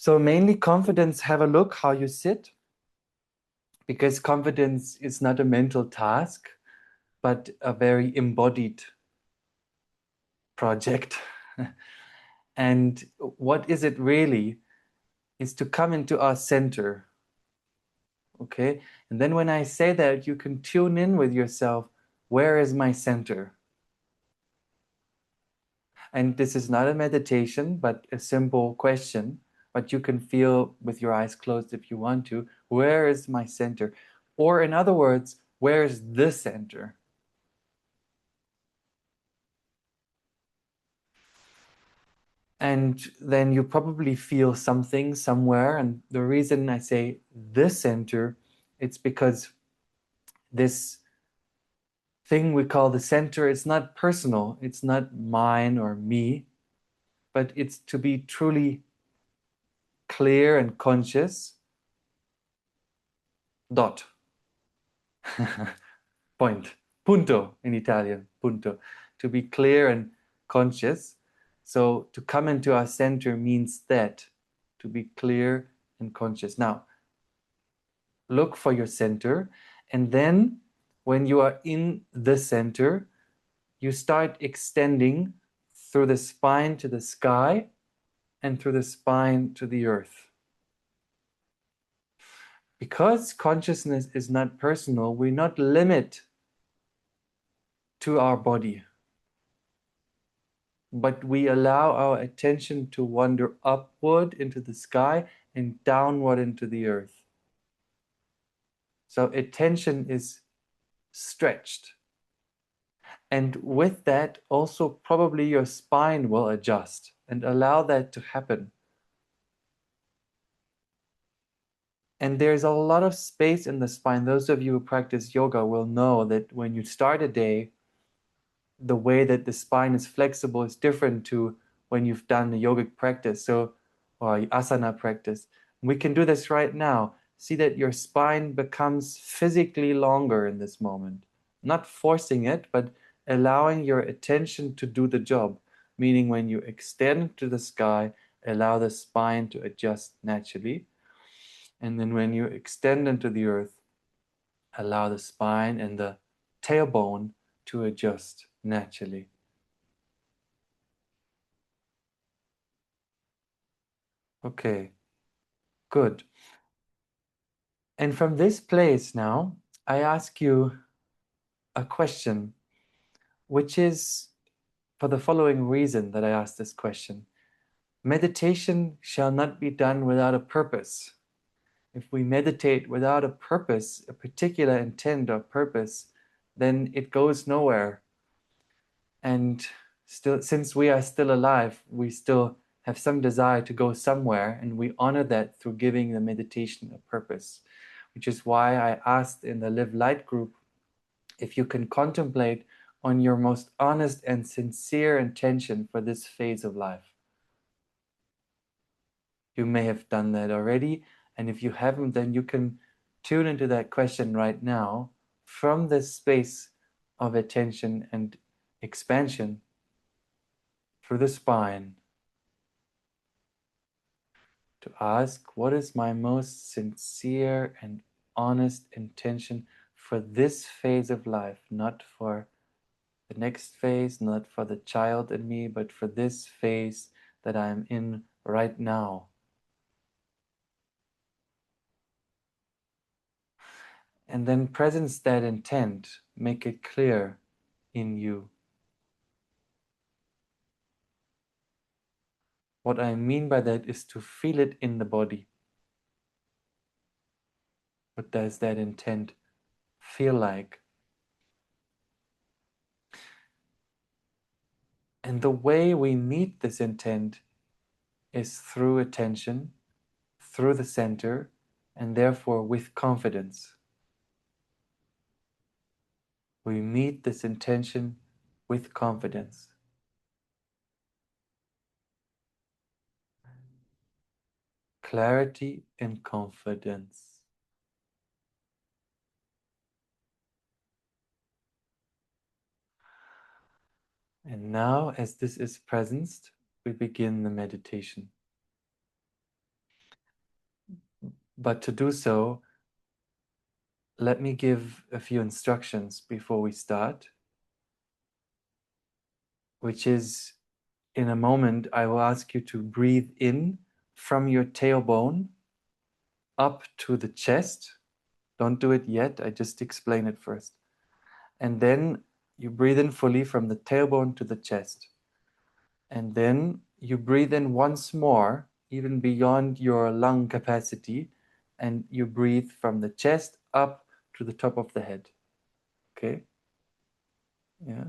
So mainly confidence, have a look how you sit, because confidence is not a mental task, but a very embodied project. And what is it really? Is to come into our center. Okay? And then when I say that, you can tune in with yourself. Where is my center? And this is not a meditation, but a simple question. But you can feel with your eyes closed if you want to. Where is my center? Or in other words, where is the center? And then you probably feel something somewhere. And the reason I say the center, it's because this thing we call the center, it's not personal, it's not mine or me, but it's to be truly clear and conscious. Dot. Point. Punto in Italian. Punto. To be clear and conscious. So to come into our center means that, to be clear and conscious. Now, look for your center, and then when you are in the center, you start extending through the spine to the sky and through the spine to the earth. Because consciousness is not personal, we not limit to our body, but we allow our attention to wander upward into the sky and downward into the earth. So attention is stretched. And with that, also probably your spine will adjust, and allow that to happen. And there's a lot of space in the spine. Those of you who practice yoga will know that when you start a day, the way that the spine is flexible is different to when you've done a yogic practice, or asana practice. We can do this right now. See that your spine becomes physically longer in this moment. Not forcing it, but allowing your attention to do the job. Meaning when you extend to the sky, allow the spine to adjust naturally. And then when you extend into the earth, allow the spine and the tailbone to adjust naturally. Okay, good. And from this place now, I ask you a question, which is for the following reason that I ask this question. Meditation shall not be done without a purpose. If we meditate without a purpose, a particular intent or purpose, then it goes nowhere. And still, since we are still alive, we still have some desire to go somewhere, and we honor that through giving the meditation a purpose, which is why I asked in the Live Light group if you can contemplate on your most honest and sincere intention for this phase of life. You may have done that already, and if you haven't, then you can tune into that question right now from this space of attention and expansion through the spine, to ask, what is my most sincere and honest intention for this phase of life, not for the next phase, not for the child in me, but for this phase that I'm in right now. And then presence that intent, make it clear in you. What I mean by that is to feel it in the body. What does that intent feel like? And the way we meet this intent is through attention, through the center, and therefore with confidence. We meet this intention with confidence. Clarity and confidence. And now, as this is presenced, we begin the meditation. But to do so, let me give a few instructions before we start, which is, in a moment, I will ask you to breathe in from your tailbone up to the chest. Don't do it yet, I just explain it first. And then you breathe in fully from the tailbone to the chest. And then you breathe in once more, even beyond your lung capacity, and you breathe from the chest up to the top of the head. Okay? Yeah.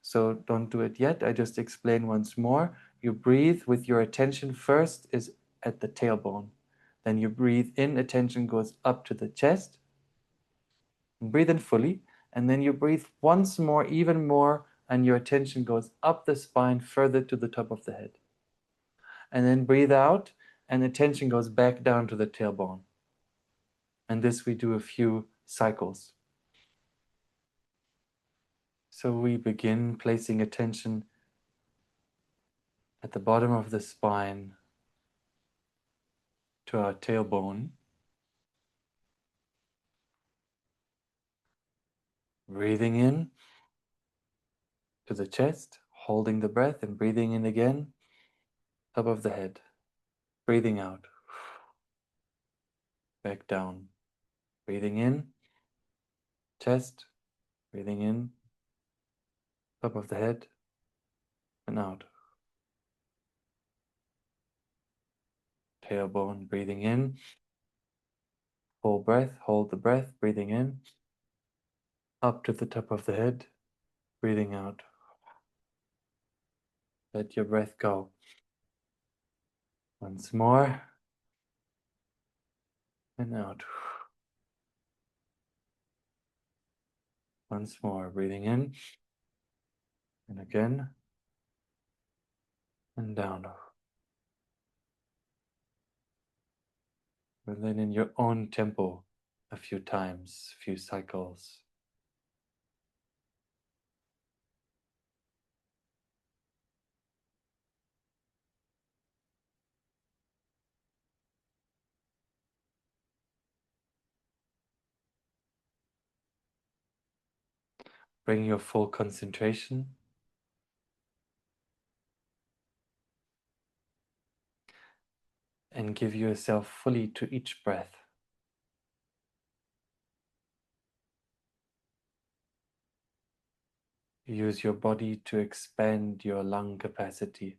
So don't do it yet. I just explain once more. You breathe with your attention first is at the tailbone. Then you breathe in, attention goes up to the chest. Breathe in fully, and then you breathe once more, even more, and your attention goes up the spine further to the top of the head. And then breathe out, and attention goes back down to the tailbone. And this we do a few cycles. So we begin placing attention at the bottom of the spine to our tailbone. Breathing in to the chest, holding the breath, and breathing in again, top of the head. Breathing out, back down. Breathing in, chest, breathing in, top of the head, and out. Tailbone, breathing in, full breath, hold the breath, breathing in, up to the top of the head, breathing out. Let your breath go. Once more, and out. Once more, breathing in, and again, and down. And then in your own tempo, a few times, a few cycles. Bring your full concentration and give yourself fully to each breath. Use your body to expand your lung capacity.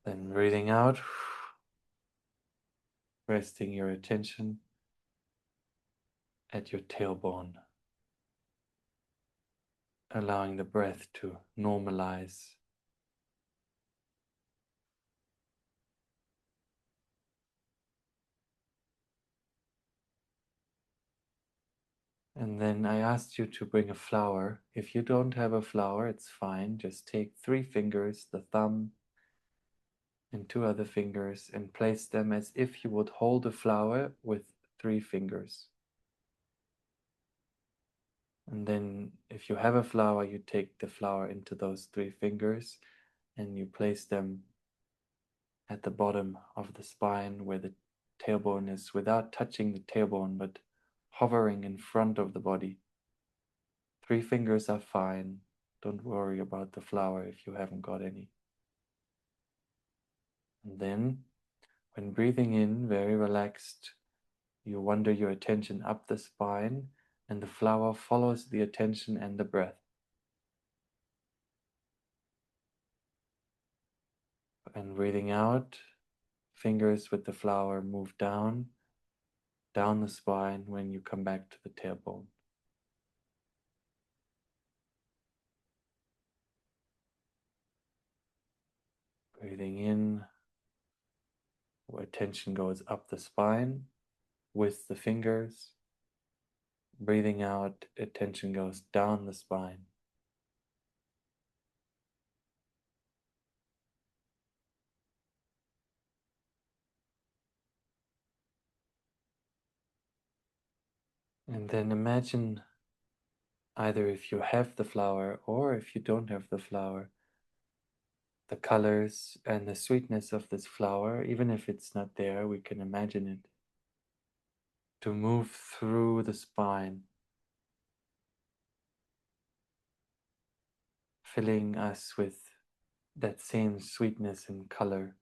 Then breathing out, resting your attention at your tailbone, allowing the breath to normalize. And then I asked you to bring a flower. If you don't have a flower, it's fine. Just take 3 fingers, the thumb and 2 other fingers, and place them as if you would hold a flower with 3 fingers. And then if you have a flower, you take the flower into those 3 fingers and you place them at the bottom of the spine where the tailbone is, without touching the tailbone, but hovering in front of the body. 3 fingers are fine. Don't worry about the flower if you haven't got any. And then, when breathing in, very relaxed, you wander your attention up the spine, and the flower follows the attention and the breath. And breathing out, fingers with the flower move down the spine when you come back to the tailbone. Breathing in, where attention goes up the spine with the fingers. Breathing out, attention goes down the spine. And then imagine either if you have the flower or if you don't have the flower, the colors and the sweetness of this flower, even if it's not there, we can imagine it to move through the spine, filling us with that same sweetness and color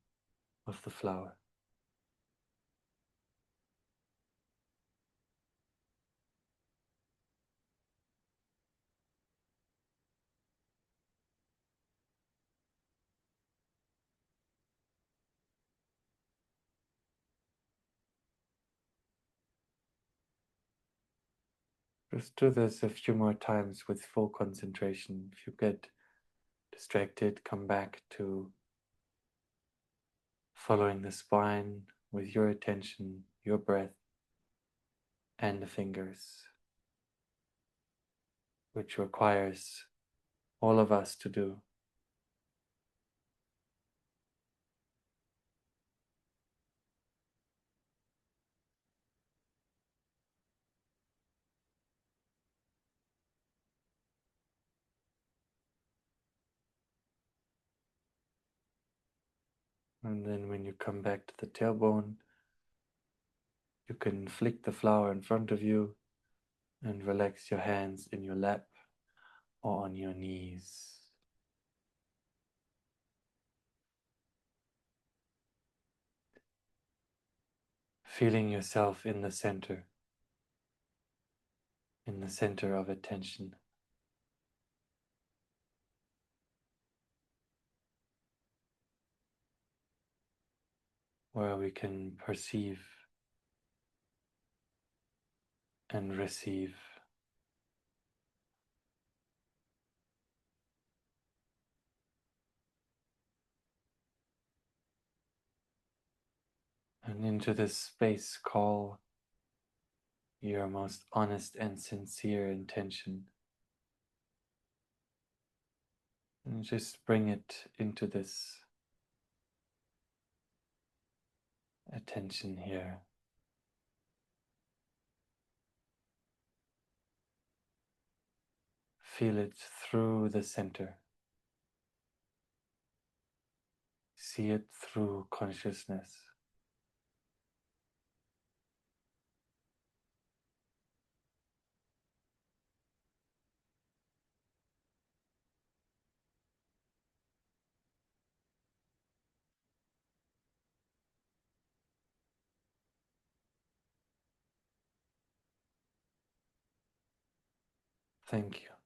of the flower. Just do this a few more times with full concentration. If you get distracted, come back to following the spine with your attention, your breath, and the fingers, which requires all of us to do. And then when you come back to the tailbone, you can flick the flower in front of you and relax your hands in your lap or on your knees. Feeling yourself in the center of attention. Where we can perceive and receive. And into this space call your most honest and sincere intention. And just bring it into this attention here. Feel it through the center. See it through consciousness. Thank you.